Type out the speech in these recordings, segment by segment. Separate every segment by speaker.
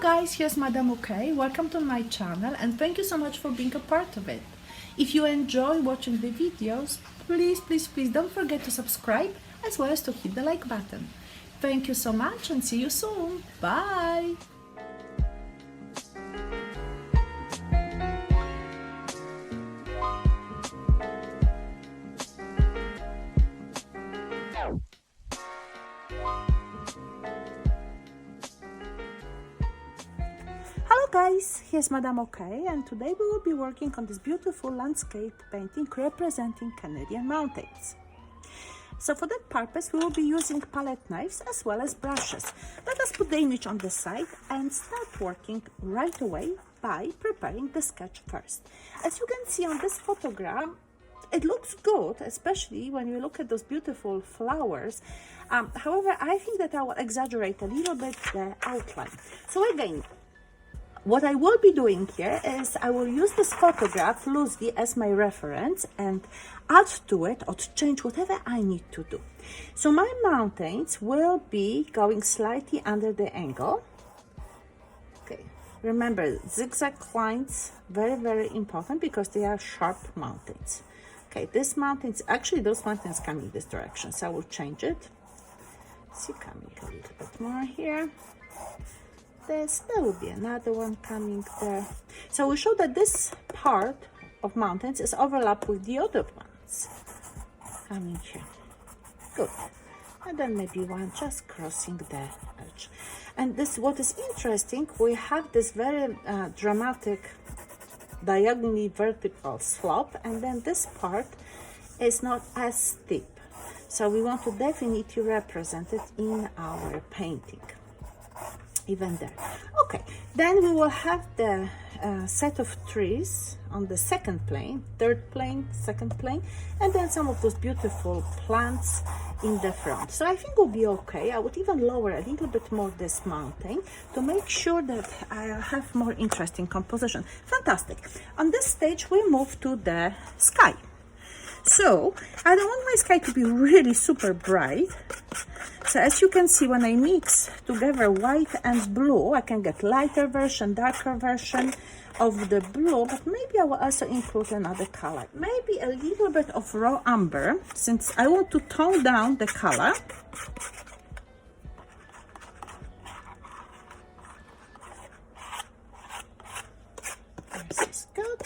Speaker 1: guys, here's Madame OK. Welcome to my channel and thank you so much for being a part of it. If you enjoy watching the videos, please don't forget to subscribe as well as to hit the like button. Thank you so much and see you soon. Bye! Hello guys, here's Madame OK and today we will be working on this beautiful landscape painting representing Canadian mountains. So for that purpose we will be using palette knives as well as brushes. Let us put the image on the side and start working right away by preparing the sketch first. As you can see on this photograph, it looks good, especially when you look at those beautiful flowers. However, I think that I will exaggerate a little bit the outline. So again, what I will be doing here is I will use this photograph loosely as my reference and add to it or to change whatever I need to do. So my mountains will be going slightly under the angle. Okay, remember zigzag lines, very important because they are sharp mountains. Okay, this mountains, actually those mountains coming this direction, so I will change it. See, coming a little bit more here. There will be another one coming there. So we show that this part of mountains is overlapped with the other ones coming here. Good. And then maybe one just crossing the edge. And this, what is interesting, we have this very dramatic diagonally vertical slope, and then this part is not as steep. So we want to definitely represent it in our painting. Even there. Okay, then we will have the set of trees on the second plane, third plane, second plane, and then some of those beautiful plants in the front. So I think we'll be okay. I would even lower a little bit more this mountain to make sure that I have more interesting composition. Fantastic. On this stage we move to the sky. So I don't want my sky to be really super bright. So as you can see, when I mix together white and blue, I can get lighter version, darker version of the blue, but maybe I will also include another color. Maybe a little bit of raw umber, since I want to tone down the color. This is good.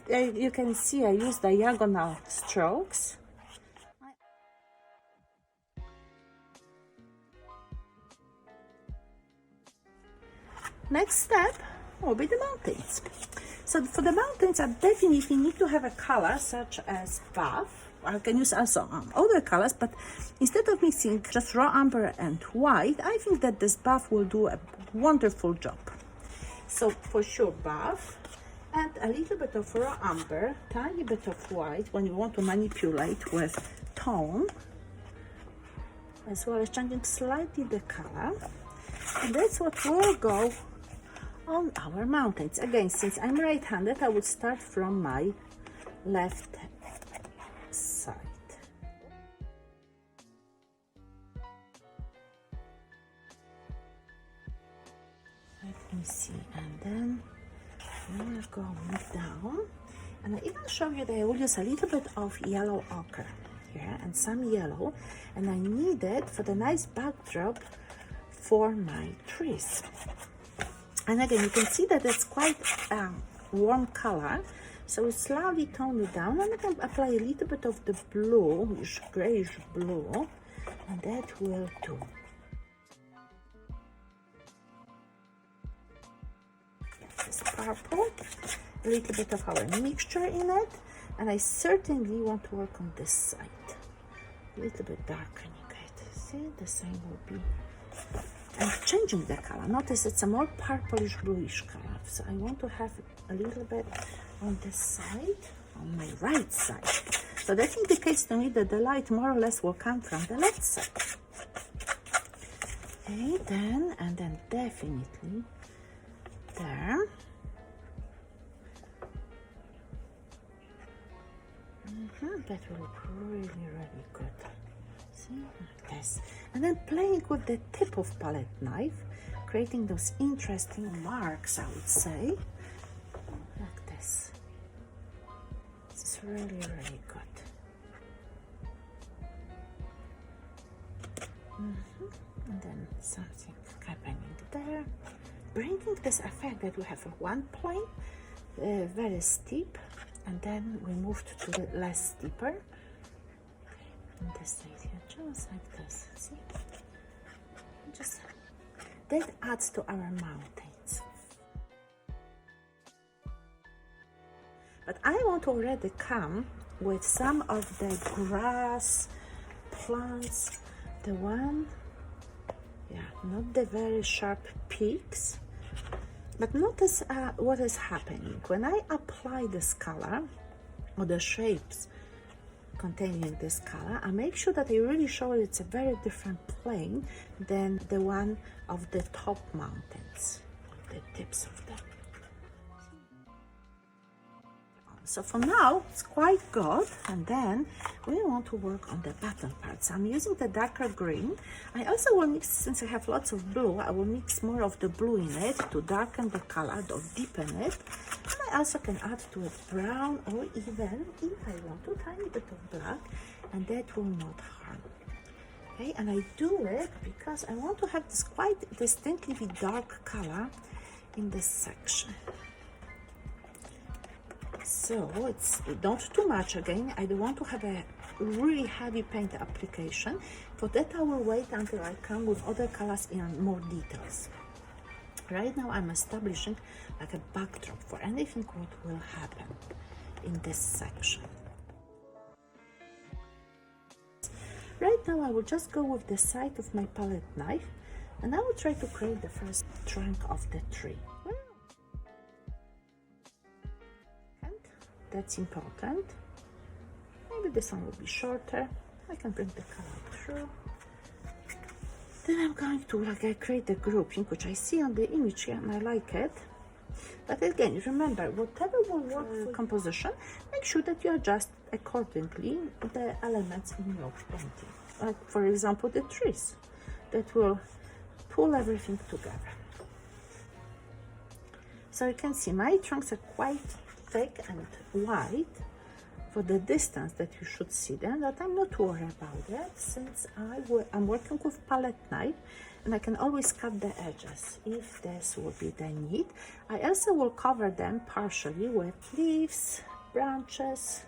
Speaker 1: And you can see I use diagonal strokes. Next step will be the mountains. So for the mountains, I definitely need to have a color such as buff. I can use also other colors, but instead of mixing just raw umber and white, I think that this buff will do a wonderful job. So for sure buff and a little bit of raw umber, tiny bit of white when you want to manipulate with tone, as well as changing slightly the color. And that's what will go on our mountains. Again, since I'm right-handed, I would start from my left side. Let me see, and then we will go down, and I even show you that I will use a little bit of yellow ochre here and some yellow, and I need it for the nice backdrop for my trees. And again, you can see that it's quite warm color, so we slowly tone it down, and I can apply a little bit of the bluish, grayish blue, and that will do. This purple, a little bit of our mixture in it, and I certainly want to work on this side. A little bit darkening it. See, the same will be. And changing the color. Notice it's a more purplish bluish color. So I want to have a little bit on this side, on my right side. So that indicates to me that the light more or less will come from the left side. Okay, and then definitely there. That will look really good. See, like this. And then playing with the tip of palette knife, creating those interesting marks, I would say, like this. It's really, really good. And then something happening there, bringing this effect that we have one plane, very steep, and then we moved to the less steeper. Okay, and this side here, just like this. See? Just that adds to our mountains. But I want to already come with some of the grass plants, the one, yeah, not the very sharp peaks, but notice what is happening when I apply this color or the shapes containing this color. I make sure that I really show it's a very different plane than the one of the top mountains, the tips of them. So for now, it's quite good, and then we want to work on the bottom parts. I'm using the darker green. I also will mix, since I have lots of blue, I will mix more of the blue in it to darken the color or deepen it. And I also can add to it brown, or even, if I want to, tiny bit of black, and that will not harm. Okay, and I do it because I want to have this quite distinctly dark color in this section. So it's not too much again. I don't want to have a really heavy paint application. For that I will wait until I come with other colors in more details. Right now I'm establishing like a backdrop for anything what will happen in this section. Right now I will just go with the side of my palette knife, and I will try to create the first trunk of the tree. That's important. Maybe this one will be shorter. I can bring the color through. Then I'm going to create the grouping, which I see on the image here, and I like it. But again, remember, whatever will work for composition, make sure that you adjust accordingly the elements in your painting. Like, for example, the trees that will pull everything together. So you can see my trunks are quite thick and wide for the distance that you should see them, but I'm not worried about that since I'm working with palette knife, and I can always cut the edges if this would be the need. I also will cover them partially with leaves, branches,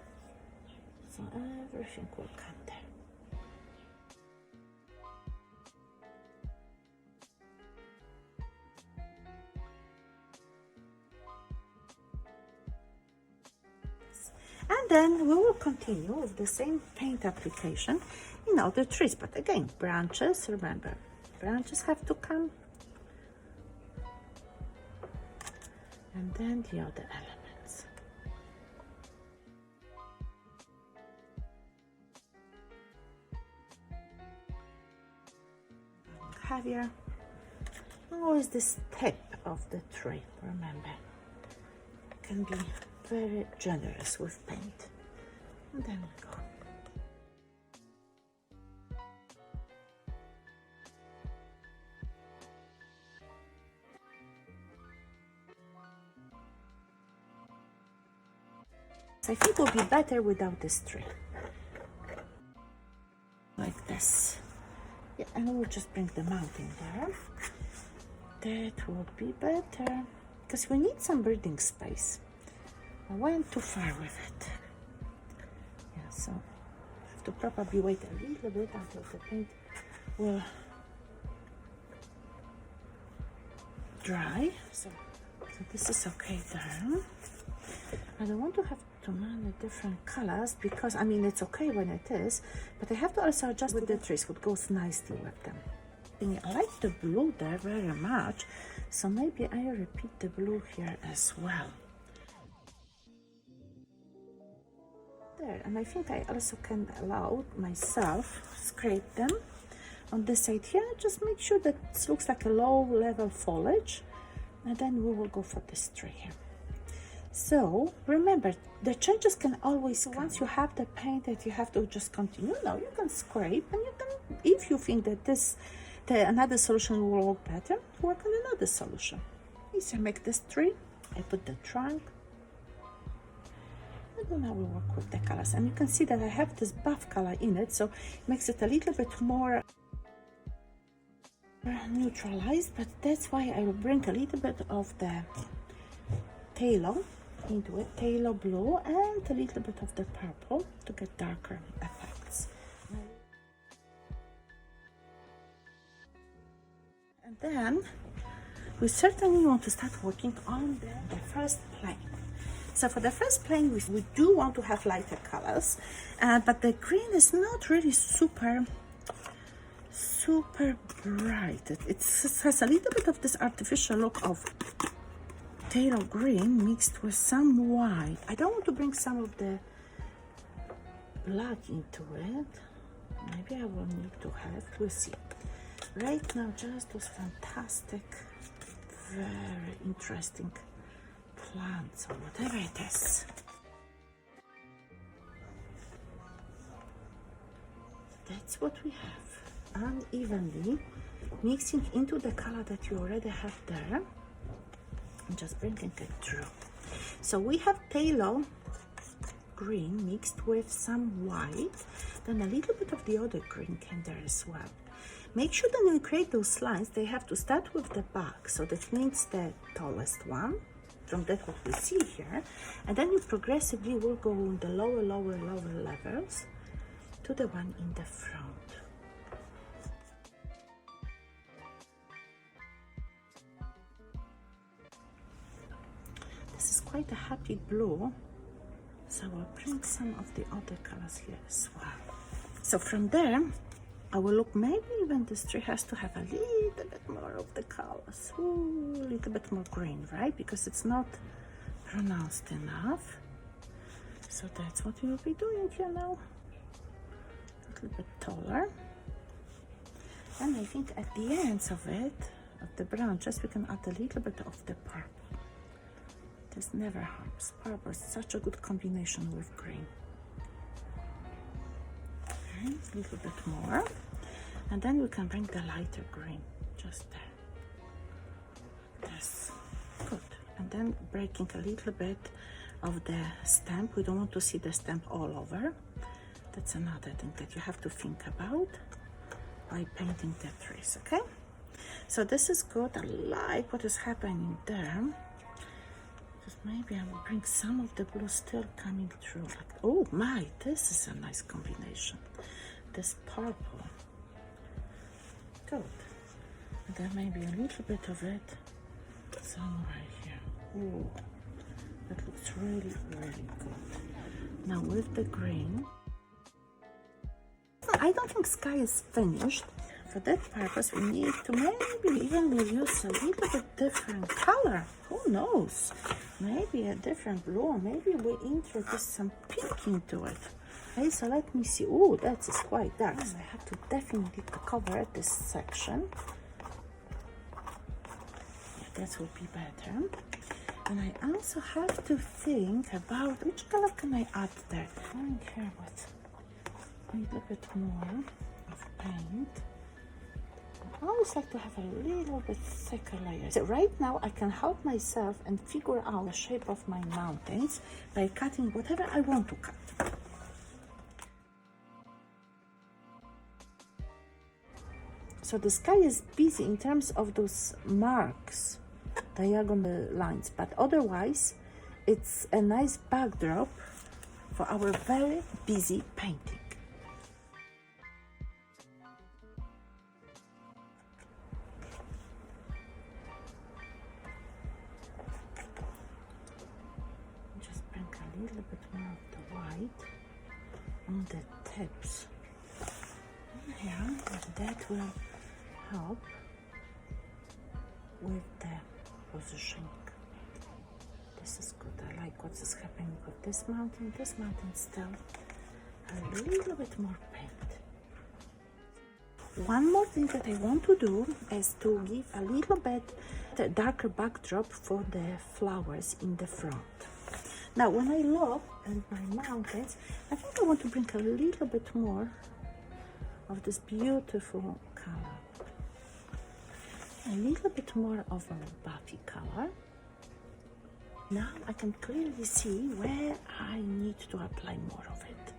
Speaker 1: so everything will come there. And then we will continue with the same paint application in other trees. But again, branches, remember, branches have to come. And then the other elements. Heavier. Always this tip of the tree, remember, can be very generous with paint. And then we go. So I think it will be better without this tree. Like this. Yeah, and we'll just bring the mountain there. That will be better. Because we need some breathing space. I went too far with it. Yeah, so I have to probably wait a little bit until the paint will dry. So this is okay there. I don't want to have too many different colors because, I mean, it's okay when it is, but I have to also adjust with the trees, what goes nicely with them. I like the blue there very much, so maybe I repeat the blue here as well. There, and I think I also can allow myself scrape them on this side here. Just make sure that it looks like a low level foliage, and then we will go for this tree here. So remember, the changes can always come. Once you have the paint that you have to just continue, now you can scrape, and you can, if you think that this another solution will work better, work on another solution. So I make this tree, I put the trunk, and then I will work with the colors. And you can see that I have this buff color in it, so it makes it a little bit more neutralized, but that's why I will bring a little bit of the phthalo into it, phthalo blue, and a little bit of the purple to get darker effects. And then we certainly want to start working on the first plane. So for the first plane, we do want to have lighter colors, but the green is not really super bright. It has a little bit of this artificial look of phthalo green mixed with some white. I don't want to bring some of the black into it. Maybe I will need to have, we'll see. Right now, just those fantastic, very interesting plants or whatever it is. That's what we have, unevenly mixing into the color that you already have there and just bringing it through. So we have phthalo green mixed with some white, then a little bit of the other green came there as well. Make sure that when you create those lines, they have to start with the back, so that means the tallest one, from that what we see here, and then you progressively will go in the lower levels to the one in the front. This is quite a happy blue, so I'll bring some of the other colors here as well. So from there, I will look, maybe even this tree has to have a little bit more of the colors. Ooh, a little bit more green, right? Because it's not pronounced enough. So that's what we will be doing here now. A little bit taller. And I think at the ends of it, of the branches, we can add a little bit of the purple. This never harms. Purple is such a good combination with green. Okay, a little bit more. And then we can bring the lighter green just there. Yes, good. And then breaking a little bit of the stamp. We don't want to see the stamp all over. That's another thing that you have to think about by painting the trees, okay? So this is good. I like what is happening there. Just maybe I will bring some of the blue still coming through. Like, oh my, this is a nice combination. This purple. Good. And then maybe a little bit of it somewhere here. Oh, that looks really, really good. Now with the green, I don't think sky is finished. For that purpose, we need to maybe even use a little bit different color. Who knows? Maybe a different blue, or maybe we introduce some pink into it. Okay, so let me see. Oh, that is quite dark. So I have to definitely cover this section. Yeah, that will be better. And I also have to think about which color can I add there. Going here with a little bit more of paint. I always like to have a little bit thicker layer. So right now I can help myself and figure out the shape of my mountains by cutting whatever I want to cut. So the sky is busy in terms of those marks, diagonal lines, but otherwise it's a nice backdrop for our very busy painting. Just bring a little bit more of the white on the tips. Here, that will help with the positioning. This is good. I like what is happening with this mountain. This mountain still a little bit more paint. One more thing that I want to do is to give a little bit darker backdrop for the flowers in the front. Now, when I look at my mountains, I think I want to bring a little bit more of this beautiful color. a little bit more of a buffy color. Now I can clearly see where I need to apply more of it,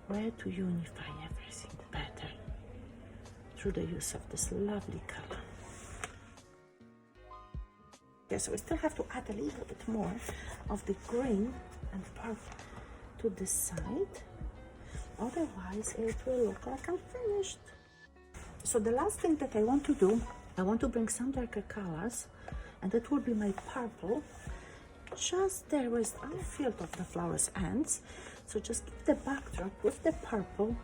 Speaker 1: where to unify everything better through the use of this lovely color. Okay, so we still have to add a little bit more of the green and purple to this side, otherwise it will look like unfinished. So the last thing that I want to do, I want to bring some darker colors, and that will be my purple, just there with the field of the flower's ends. So just keep the backdrop with the purple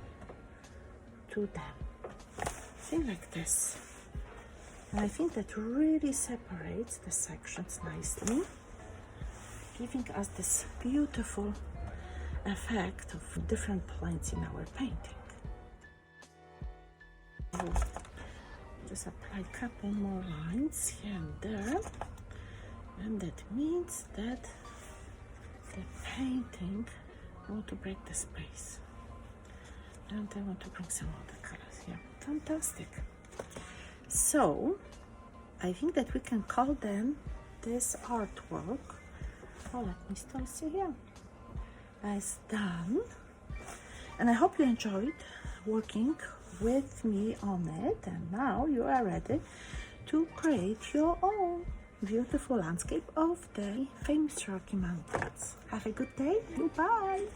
Speaker 1: to them, thing like this. And I think that really separates the sections nicely, giving us this beautiful effect of different planes in our painting. Just apply a couple more lines here and there, and that means that the painting, I want to break the space, and I want to bring some other colors here. Fantastic. So I think that we can call then this artwork, oh, let me still see here, as done. And I hope you enjoyed working with me on it, and now you are ready to create your own beautiful landscape of the famous Rocky Mountains. Have a good day. Goodbye.